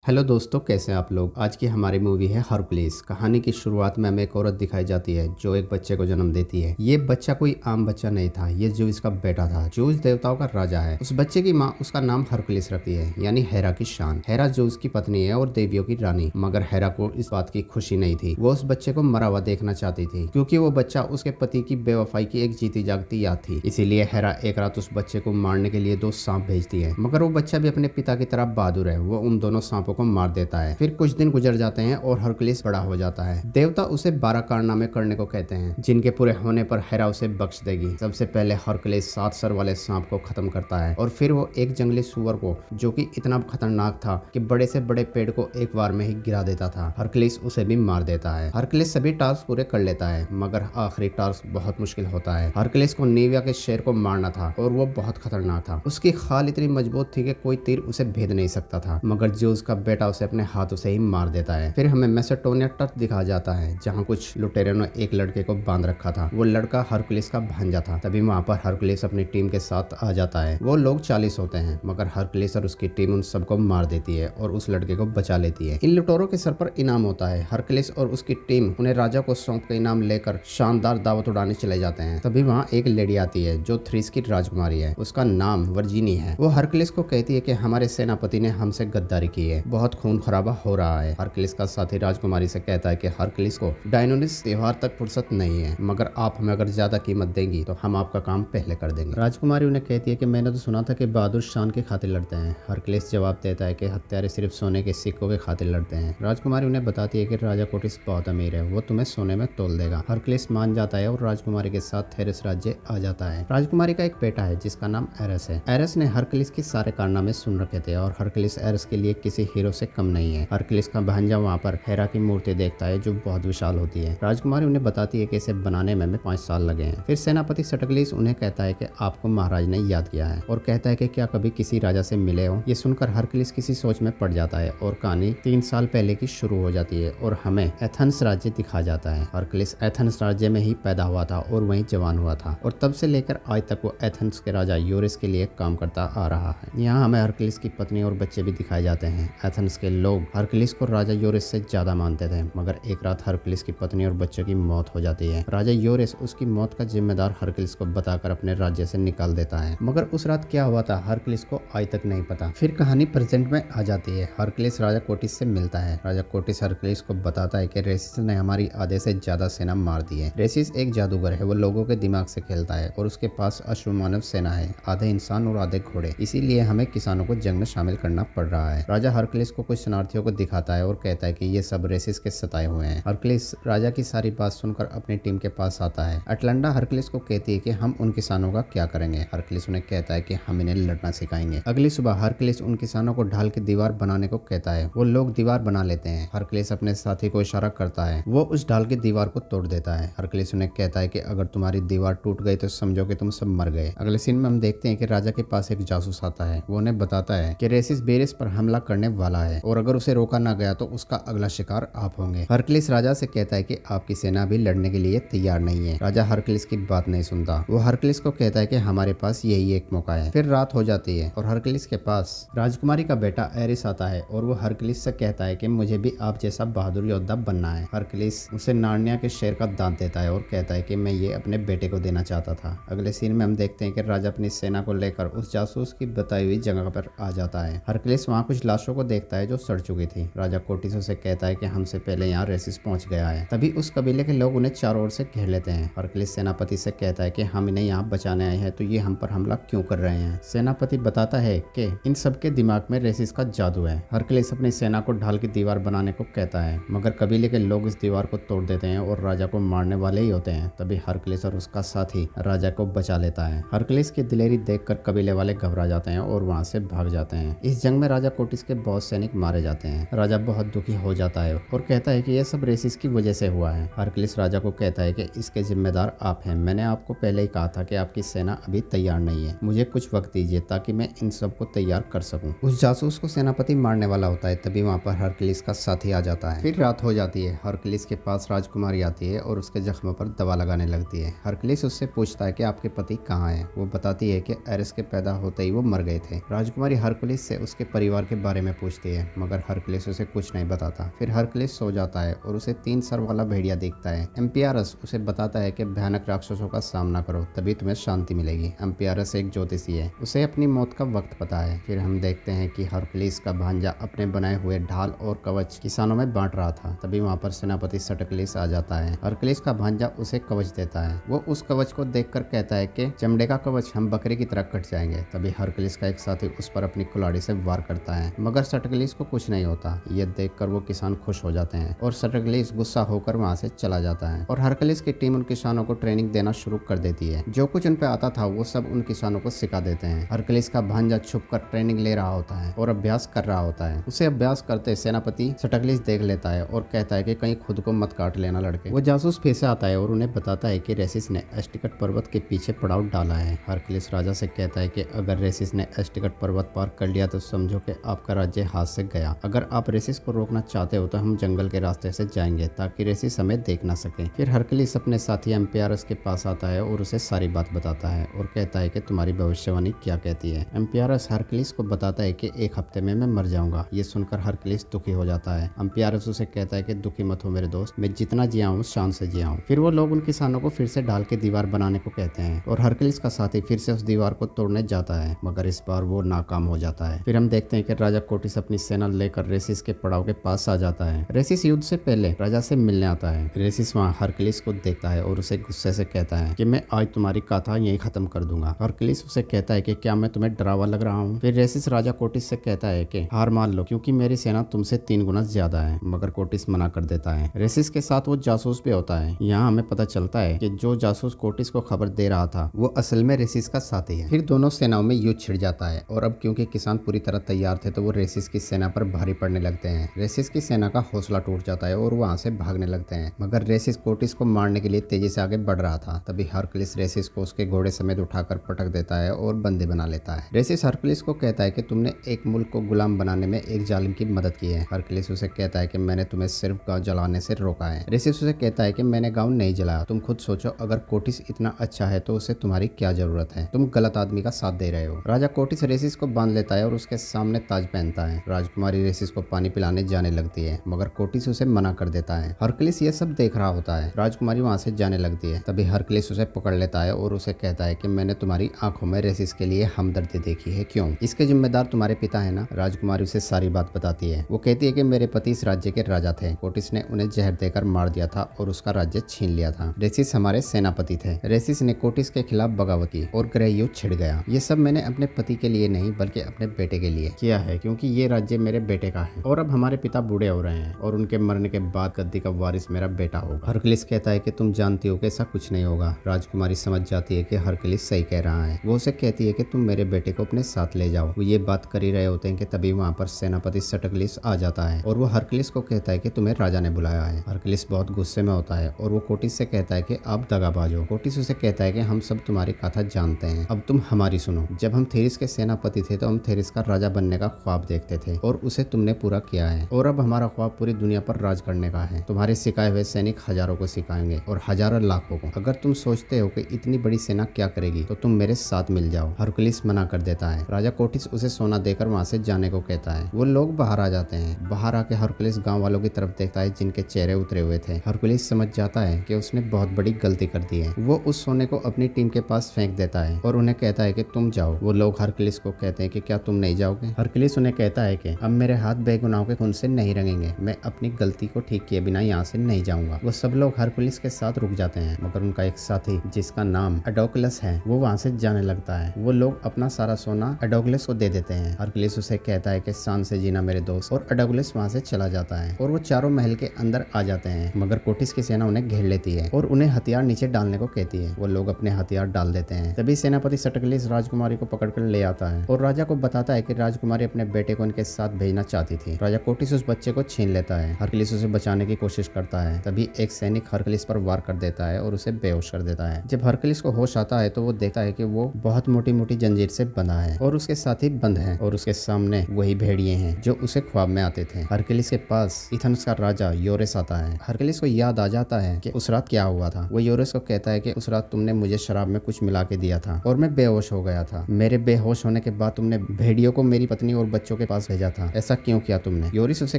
Hello दोस्तों, कैसे हैं आप लोग। आज की हमारी मूवी है हरकुलिस। कहानी की शुरुआत में हमें एक औरत दिखाई जाती है जो एक बच्चे को जन्म देती है। ये बच्चा कोई आम बच्चा नहीं था, ये ज़्यूस का बेटा था। ज़्यूस देवताओं का राजा है। उस बच्चे की माँ उसका नाम हरकुलिस रखती है, यानी हेरा की शान। हेरा ज़्यूस की पत्नी है और देवियों की रानी। मगर हेरा को इस बात की खुशी नहीं थी। वो उस बच्चे को मरा हुआ देखना चाहती थी, क्योंकि वो बच्चा उसके पति की बेवफाई की एक जीती जागती याद थी। इसीलिए हेरा एक रात उस बच्चे को मारने के लिए 2 सांप भेजती है। मगर वो बच्चा भी अपने पिता की तरह बहादुर है। वो उन दोनों सांपों को मार देता है। फिर कुछ दिन गुजर जाते हैं और हरकुलिस बड़ा हो जाता है। देवता उसे 12 कारनामे करने को कहते हैं, जिनके पूरे होने पर हेरा उसे बख्श देगी। सबसे पहले हरकुलिस 7 सर वाले सांप को खत्म करता है, और फिर वो एक जंगली सुअर को, जो कि इतना खतरनाक था कि बड़े से बड़े पेड़ को एक बार में ही गिरा देता था, हरकुलिस उसे भी मार देता है। हरकुलिस सभी टास्क पूरे कर लेता है, मगर आखिरी टास्क बहुत मुश्किल होता है। हरकुलिस को नीविया के शेर को मारना था, और वो बहुत खतरनाक था। उसकी खाल इतनी मजबूत थी कि कोई तीर उसे भेद नहीं सकता था, मगर ज़्यूस का बेटा उसे अपने हाथों से ही मार देता है। फिर हमें मैसेडोनिया तट दिखाया जाता है, जहाँ कुछ लुटेरों ने एक लड़के को बांध रखा था। वो लड़का हरकुलिस का भांजा था। तभी वहाँ पर हरकुलिस अपनी टीम के साथ आ जाता है। वो लोग 40 होते हैं, मगर हरकुलिस और उसकी टीम उन सबको मार देती है और उस लड़के को बचा लेती है। इन लुटेरों के सर पर इनाम होता है। हरकुलिस और उसकी टीम उन्हें राजा को सौंप कर इनाम लेकर शानदार दावत उड़ाने चले जाते हैं। तभी वहाँ एक लेडी आती है जो थ्रीस की राजकुमारी है। उसका नाम वर्जीनी है। वो हरकुलिस को कहती है कि हमारे सेनापति ने हमसे गद्दारी की है, बहुत खून खराबा हो रहा है। हरकुलिस का साथी राजकुमारी से कहता है कि हरकुलिस को डायनोनिस त्योहार तक फुर्सत नहीं है, मगर आप हमें अगर ज्यादा कीमत देंगी तो हम आपका काम पहले कर देंगे। राजकुमारी उन्हें कहती है कि मैंने तो सुना था कि बहादुर शान की खातिर लड़ते हैं। हरकुलिस जवाब देता है कि हत्यारे सिर्फ सोने के सिक्कों के खातिर लड़ते हैं। राजकुमारी उन्हें बताती है कि राजा कोटिस बहुत अमीर है, वो तुम्हें सोने में तोल देगा। हरकुलिस मान जाता है और राजकुमारी के साथ थेरेस राज्य आ जाता है। राजकुमारी का एक बेटा है जिसका नाम एरस है। एरस ने हरकुलिस के सारे कारनामे सुन रखे थे, और हरकुलिस एरस के लिए किसी हीरो से कम नहीं है। हरकुलिस का भांजा वहाँ पर हेरा की मूर्ति देखता है, जो बहुत विशाल होती है। राजकुमारी उन्हें बताती है कि इसे बनाने में 5 साल लगे हैं। फिर सेनापति सटकलिस उन्हें कहता है कि आपको महाराज ने याद किया है, और कहता है कि क्या कभी किसी राजा से मिले हो। ये सुनकर हरकुलिस किसी सोच में पड़ जाता है, और कहानी 3 साल पहले की शुरू हो जाती है और हमें एथेंस राज्य दिखा जाता है। हरकुलिस एथेंस राज्य में ही पैदा हुआ था और वहीं जवान हुआ था, और तब से लेकर आज तक वो एथेंस के राजा यूरिस के लिए काम करता आ रहा है। यहाँ हमें हरकुलिस की पत्नी और बच्चे भी दिखाए जाते हैं। एथेंस के लोग हरकुलिस को राजा यूरिस से ज्यादा मानते थे, मगर एक रात हरकुलिस की पत्नी और बच्चे की मौत हो जाती है। राजा यूरिस उसकी मौत का जिम्मेदार हरकुलिस को बताकर अपने राज्य से निकाल देता है, मगर उस रात क्या हुआ था हरकुलिस को आज तक नहीं पता। फिर कहानी प्रेजेंट में आ जाती है। हरकुलिस राजा कोटिस से मिलता है। राजा कोटिस हरकुलिस को बताता है कि रेसिस ने हमारी आधे से ज्यादा सेना मार दी है। रेसिस एक जादूगर है, वो लोगों के दिमाग से खेलता है, और उसके पास अश्वमानव सेना है, आधे इंसान और आधे घोड़े। इसीलिए हमें किसानों को जंग में शामिल करना पड़ रहा है। राजा हरकुलिस को कुछ शरणार्थियों को दिखाता है और कहता है कि ये सब रेसिस के सताए हुए हैं। हरकुलिस राजा की सारी बात सुनकर अपनी टीम के पास आता है। अटलांडा हरकुलिस को कहती है कि हम उन किसानों का क्या करेंगे। हरकुलिस उन्हें कहता है कि हम इन्हें लड़ना सिखाएंगे। अगली सुबह हरकुलिस उन किसानों को ढाल के दीवार बनाने को कहता है। वो लोग दीवार बना लेते हैं। हरकुलिस अपने साथी को इशारा करता है, वो उस ढाल की दीवार को तोड़ देता है। हरकुलिस उन्हें कहता है कि अगर तुम्हारी दीवार टूट गई तो समझो कि तुम सब मर गए। अगले सीन में हम देखते हैं कि राजा के पास एक जासूस आता है। वो उन्हें बताता है कि रेसिस बेरिस पर हमला करने वाला है, और अगर उसे रोका ना गया तो उसका अगला शिकार आप होंगे। हरकुलिस राजा से कहता है कि आपकी सेना भी लड़ने के लिए तैयार नहीं है। राजा हरकुलिस की बात नहीं सुनता। वो हरकुलिस को कहता है कि हमारे पास यही एक मौका है। फिर रात हो जाती है और हरकुलिस के पास राजकुमारी का बेटा एरिस आता है, और वो हरकुलिस से कहता है कि मुझे भी आप जैसा बहादुर योद्धा बनना है। हरकुलिस उसे नार्निया के शेर का दांत देता है और कहता है कि मैं ये अपने बेटे को देना चाहता था। अगले सीन में हम देखते हैं कि राजा अपनी सेना को लेकर उस जासूस की बताई हुई जगह पर आ जाता है। हरकुलिस वहाँ कुछ लाशों को देखता है जो सड़ चुकी थी। राजा कोटिस उसे कहता है कि हमसे पहले यहाँ रेसिस पहुंच गया है। तभी उस कबीले के लोग उन्हें चारों ओर से घेर लेते हैं। हरकुलिस सेनापति से कहता है कि हम इन्हें यहाँ बचाने आए हैं, तो ये हम पर हमला क्यों कर रहे हैं। सेनापति बताता है कि इन सबके दिमाग में रेसिस का जादू है। हरकुलिस अपनी सेना को ढाल की दीवार बनाने को कहता है, मगर कबीले के लोग इस दीवार को तोड़ देते हैं और राजा को मारने वाले ही होते हैं। तभी हरकुलिस और उसका साथी राजा को बचा लेता है। हरकुलिस की दिलेरी देखकर कबीले वाले घबरा जाते हैं और वहाँ से भाग जाते हैं। इस जंग में राजा कोटिस के बहुत सैनिक मारे जाते हैं। राजा बहुत दुखी हो जाता है और कहता है कि यह सब रेसिस की वजह से हुआ है। हरकुलिस राजा को कहता है कि इसके जिम्मेदार आप हैं। मैंने आपको पहले ही कहा था कि आपकी सेना अभी तैयार नहीं है। मुझे कुछ वक्त दीजिए ताकि मैं इन सबको तैयार कर सकूं। उस जासूस को सेनापति मारने वाला होता है। तभी वहाँ पर हरकुलिस का साथी आ जाता है। फिर रात हो जाती है। हरकुलिस के पास राजकुमारी आती है और उसके जख्मों पर दवा लगाने लगती है। हरकुलिस उससे पूछता है कि आपके पति कहाँ हैं। वो बताती है कि एरिस के पैदा होते ही वो मर गए थे। राजकुमारी हरकुलिस से उसके परिवार के बारे में पूछती पूछती है, मगर हरकुलिस उसे कुछ नहीं बताता। फिर हरकुलिस सो जाता है और उसे 3 सर वाला भेड़िया दिखता है। एम्पियारस उसे बताता है कि भयानक राक्षसों का सामना करो, तभी तुम्हें शांति मिलेगी। एम्पियारस एक ज्योतिषी है, उसे अपनी मौत का वक्त पता है। फिर हम देखते हैं कि हरकुलिस का भांजा अपने बनाए हुए ढाल और कवच किसानों में बांट रहा था। तभी वहाँ पर सेनापति सटकलिस आ जाता है। हरकुलिस का भांजा उसे कवच देता है। वो उस कवच को देखकर कहता है कि चमड़े का कवच, हम बकरी की तरह कट जाएंगे। तभी हरकुलिस का एक साथी उस पर अपनी कुल्हाड़ी से वार करता है, मगर सटकलिस को कुछ नहीं होता। ये देखकर वो किसान खुश हो जाते हैं और सटकलिस गुस्सा होकर वहाँ से चला जाता है और हरकुलिस की टीम उन किसानों को ट्रेनिंग देना शुरू कर देती है। जो कुछ उन पे आता था वो सब उन किसानों को सिखा देते हैं। हरकुलिस का भांजा छुपकर ट्रेनिंग ले रहा होता है और अभ्यास कर रहा होता है। उसे अभ्यास करते सेनापति सटकलिस देख लेता है और कहता है कि कहीं खुद को मत काट लेना लड़के। वो जासूस फिर से आता है और उन्हें बताता है कि रेसिस ने एस्टिकट पर्वत के पीछे पड़ाव डाला है। हरकुलिस राजा से कहता है कि अगर रेसिस ने एस्टिकट पर्वत पार कर लिया तो समझो कि आपका राज्य हाथ से गया। अगर आप रेसिस को रोकना चाहते हो तो हम जंगल के रास्ते से जाएंगे ताकि रेसिस हमें देख ना सके। फिर हरकुलिस अपने साथी एम्पियारस के पास आता है और उसे सारी बात बताता है और कहता है कि तुम्हारी भविष्यवाणी क्या कहती है। एम्पियारस हरकुलिस को बताता है कि 1 हफ्ते में मैं मर जाऊंगा। ये सुनकर हरकुलिस दुखी हो जाता है। एम्पियारस उसे कहता है कि दुखी मत हो मेरे दोस्त, मैं जितना जिया हूँ शान से जिया हूँ। फिर वो लोग उन किसानों को फिर से ढाल के दीवार बनाने को कहते हैं और हरकुलिस का साथी फिर से उस दीवार को तोड़ने जाता है, मगर इस बार वो नाकाम हो जाता है। फिर हम देखते हैं कि राजा कोटिस अपनी सेना लेकर रेसिस के पड़ाव के पास आ जाता है। रेसिस युद्ध से पहले राजा से मिलने आता है। रेसिस वहाँ हरकुलिस को देखता है और उसे गुस्से से कहता है कि मैं आज तुम्हारी कथा यही खत्म कर दूंगा। हरकुलिस उसे कहता है कि क्या मैं तुम्हें डरावा लग रहा हूँ। फिर रेसिस राजा कोटिस से कहता है कि हार मान लो, क्योंकि मेरी सेना तुमसे 3 गुना ज्यादा है, मगर कोटिस मना कर देता है। रेसिस के साथ वो जासूस भी होता है। यहाँ हमें पता चलता है कि जो जासूस कोटिस को खबर दे रहा था वो असल में रेसिस का साथी है। फिर दोनों सेनाओं में युद्ध छिड़ जाता है और अब क्योंकि किसान पूरी तरह तैयार थे तो वो रेसिस की सेना पर भारी पड़ने लगते हैं। रेसिस की सेना का हौसला टूट जाता है और वहाँ से भागने लगते हैं, मगर रेसिस कोटिस को मारने के लिए तेजी से आगे बढ़ रहा था। तभी हरकुलिस रेसिस को उसके घोड़े समेत उठाकर पटक देता है और बंदी बना लेता है। रेसिस हरकुलिस को कहता है कि तुमने एक मुल्क को गुलाम बनाने में एक जालिम की मदद की है। हरकुलिस उसे कहता है कि मैंने तुम्हें सिर्फ गांव जलाने से रोका है। रेसिस उसे कहता है कि मैंने गांव नहीं जलाया, तुम खुद सोचो, अगर कोटिस इतना अच्छा है तो उसे तुम्हारी क्या जरूरत है, तुम गलत आदमी का साथ दे रहे हो। राजा कोटिस रेसिस को बांध लेता है और उसके सामने ताज पहनता है। राजकुमारी रेसिस को पानी पिलाने जाने लगती है, मगर कोटिस उसे मना कर देता है। हरकुलिस ये सब देख रहा होता है। राजकुमारी वहाँ से जाने लगती है। तभी हरकुलिस उसे पकड़ लेता है और उसे कहता है कि मैंने तुम्हारी आंखों में रेसिस के लिए हमदर्दी देखी है, क्यों? इसके जिम्मेदार तुम्हारे पिता है ना। राजकुमारी उसे सारी बात बताती है। वो कहती है कि मेरे पति इस राज्य के राजा थे, कोटिस ने उन्हें जहर देकर मार दिया था और उसका राज्य छीन लिया था। रेसिस हमारे सेनापति थे। रेसिस ने कोटिस के खिलाफ बगावत की और गृह युद्ध छिड़ गया। ये सब मैंने अपने पति के लिए नहीं बल्कि अपने बेटे के लिए किया है, क्योंकि ये राज्य मेरे बेटे का है और अब हमारे पिता बूढ़े हो रहे हैं और उनके मरने के बाद गद्दी का वारिस मेरा बेटा होगा। हरकुलिस कहता है कि तुम जानती हो कि ऐसा कुछ नहीं होगा। राजकुमारी समझ जाती है कि हरकुलिस सही कह रहा है। वो उसे कहती है कि तुम मेरे बेटे को अपने साथ ले जाओ। वो ये बात कर ही रहे होते हैं कि तभी वहाँ पर सेनापति सटकलिस आ जाता है और वो हरकुलिस को कहता है कि तुम्हें राजा ने बुलाया है। हरकुलिस बहुत गुस्से में होता है और वो कोटिस से कहता है कि आप दगाबाज हो। कोटिस उसे कहता है कि हम सब तुम्हारी कथा जानते हैं, अब तुम हमारी सुनो। जब हम थेरिस के सेनापति थे तो हम थेरिस का राजा बनने का ख्वाब देखते थे और उसे तुमने पूरा किया है और अब हमारा ख्वाब पूरी दुनिया पर राज करने का है। तुम्हारे सिखाए हुए सैनिक हजारों को सिखाएंगे और हजारों लाखों को। अगर तुम सोचते हो कि इतनी बड़ी सेना क्या करेगी तो तुम मेरे साथ मिल जाओ। हरकुलिस मना कर देता है। राजा कोटिस उसे सोना देकर वहाँ से जाने को कहता है। वो लोग बाहर आ जाते हैं। बाहर आके हरकुलिस गाँव वालों की तरफ देखता है जिनके चेहरे उतरे हुए थे। हरकुलिस समझ जाता है कि उसने बहुत बड़ी गलती कर दी है। वो उस सोने को अपनी टीम के पास फेंक देता है और उन्हें कहता है कि तुम जाओ। वो लोग हरकुलिस को कहते हैं कि क्या तुम नहीं जाओगे? हरकुलिस उन्हें कहता है कि अब मेरे हाथ बेगुनाहों के खून से नहीं रंगेंगे, मैं अपनी गलती को ठीक किए बिना यहाँ से नहीं जाऊंगा। वो सब लोग हरकुलिस के साथ रुक जाते हैं, मगर उनका एक साथी जिसका नाम एडोकलस है वो वहाँ से जाने लगता है। वो लोग अपना सारा सोना एडोकलस को दे देते हैं। हरकुलिस उसे कहता है कि शान से जीना मेरे दोस्त, और एडोकलस वहाँ से चला जाता है और वो चारों महल के अंदर आ जाते हैं, मगर कोटिस की सेना उन्हें घेर लेती है और उन्हें हथियार नीचे डालने को कहती है। वो लोग अपने हथियार डाल देते हैं। तभी सेनापति सटकलिस राजकुमारी को पकड़कर ले आता है और राजा को बताता है कि राजकुमारी अपने बेटे को उनके साथ भेजना चाहती थी। राजा कोटिस उस बच्चे को छीन लेता है। हरकुलिस उसे बचाने की कोशिश करता है। तभी एक सैनिक हरकुलिस पर वार कर देता है और उसे बेहोश कर देता है। जब हरकुलिस को होश आता है तो वो देखता है कि वो बहुत मोटी मोटी जंजीर से बंधा है और उसके साथी बंद हैं और उसके सामने वही भेड़िए हैं जो उसे ख्वाब में आते थे। हरकुलिस के पास एथेंस का राजा यूरिस आता है। हरकुलिस को याद आ जाता है कि उस रात क्या हुआ था। वो यूरिस को कहता है कि उस रात तुमने मुझे शराब में कुछ मिला के दिया था और मैं बेहोश हो गया था। मेरे बेहोश होने के बाद तुमने भेड़ियों को मेरी पत्नी और बच्चों के पास वापस भेजा था, ऐसा क्यों किया तुमने? योरिस उसे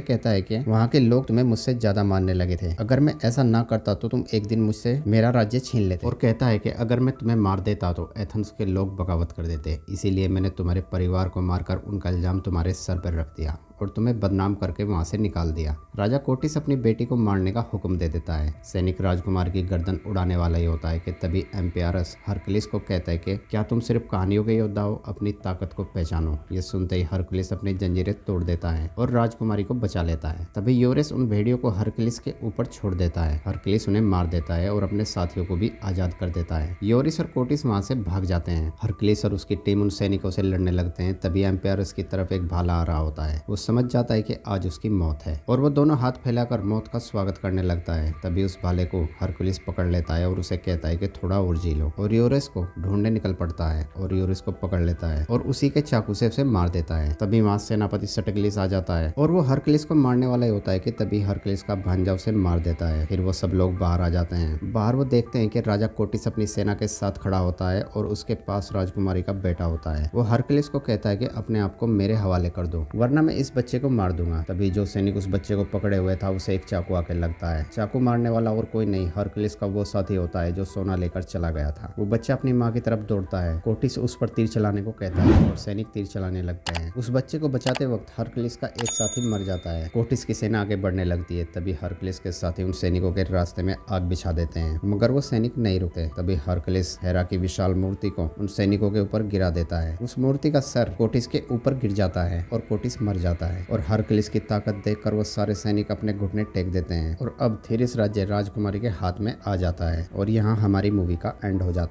कहता है कि वहाँ के लोग तुम्हें मुझसे ज्यादा मानने लगे थे, अगर मैं ऐसा ना करता तो तुम एक दिन मुझसे मेरा राज्य छीन लेते। और कहता है कि अगर मैं तुम्हें मार देता तो एथेंस के लोग बगावत कर देते, इसीलिए मैंने तुम्हारे परिवार को मारकर उनका इल्जाम तुम्हारे सर पर रख दिया और तुम्हें बदनाम करके वहां से निकाल दिया। राजा कोटिस अपनी बेटी को मारने का हुक्म दे देता है। सैनिक राजकुमार की गर्दन उड़ाने वाला ही होता है कि तभी एम्पियरस हरकुलिस को कहता है कि क्या तुम सिर्फ कहानियों के योद्धा हो, अपनी ताकत को पहचानो। ये सुनते ही हरकुलिस अपनी जंजीरें तोड़ देता है और राजकुमारी को बचा लेता है। तभी योरिस उन भेड़ियों को हरकुलिस के ऊपर छोड़ देता है। हरकुलिस उन्हें मार देता है और अपने साथियों को भी आजाद कर देता है। योरिस और कोटिस वहां से भाग जाते हैं। हरकुलिस और उसकी टीम उन सैनिकों से लड़ने लगते हैं। तभी एम्पियरस की तरफ एक भाला आ रहा होता है। वो समझ जाता है कि आज उसकी मौत है और वो दोनों हाथ फैलाकर मौत का स्वागत करने लगता है। तभी उस भाले को हरकुलिस पकड़ लेता है और उसे कहता है कि थोड़ा और जी लो, और योरिस को ढूंढने निकल पड़ता है और योरिस को पकड़ लेता है और उसी के चाकू से उसे मार देता है। तभी वहां सेनापति सटकलिस आ जाता है और वो हरकुलिस को मारने वाला ही होता है कि तभी हरकुलिस का भांजा उसे मार देता है। फिर वो सब लोग बाहर आ जाते हैं। बाहर वो देखते हैं कि राजा कोटिस अपनी सेना के साथ खड़ा होता है और उसके पास राजकुमारी का बेटा होता है। वो हरकुलिस को कहता है कि अपने आप को मेरे हवाले कर दो, वरना मैं इस बच्चे को मार दूंगा। तभी जो सैनिक उस बच्चे को पकड़े हुए था उसे एक चाकू आके लगता है। चाकू मारने वाला और कोई नहीं, हरकुलिस का वो साथी होता है जो सोना लेकर चला गया था। वो बच्चा अपनी माँ की तरफ दौड़ता है। कोटिस उस पर तीर चलाने को कहता है और सैनिक तीर चलाने लगते हैं। उस बच्चे को बचाते वक्त हरकुलिस का एक साथी मर जाता है। कोटिस की सेना आगे बढ़ने लगती है। तभी हरकुलिस के साथी उन सैनिकों के रास्ते में आग बिछा देते हैं, मगर वो सैनिक नहीं रुकते। तभी हरकुलिस हेरा की विशाल मूर्ति को उन सैनिकों के ऊपर गिरा देता है। उस मूर्ति का सर कोटिस के ऊपर गिर जाता है और कोटिस मर जाता है। और हरकुलिस की ताकत देखकर वो सारे सैनिक अपने घुटने टेक देते हैं और अब थेरिस राज्य राजकुमारी के हाथ में आ जाता है। और यहाँ हमारी मूवी का एंड हो जाता है।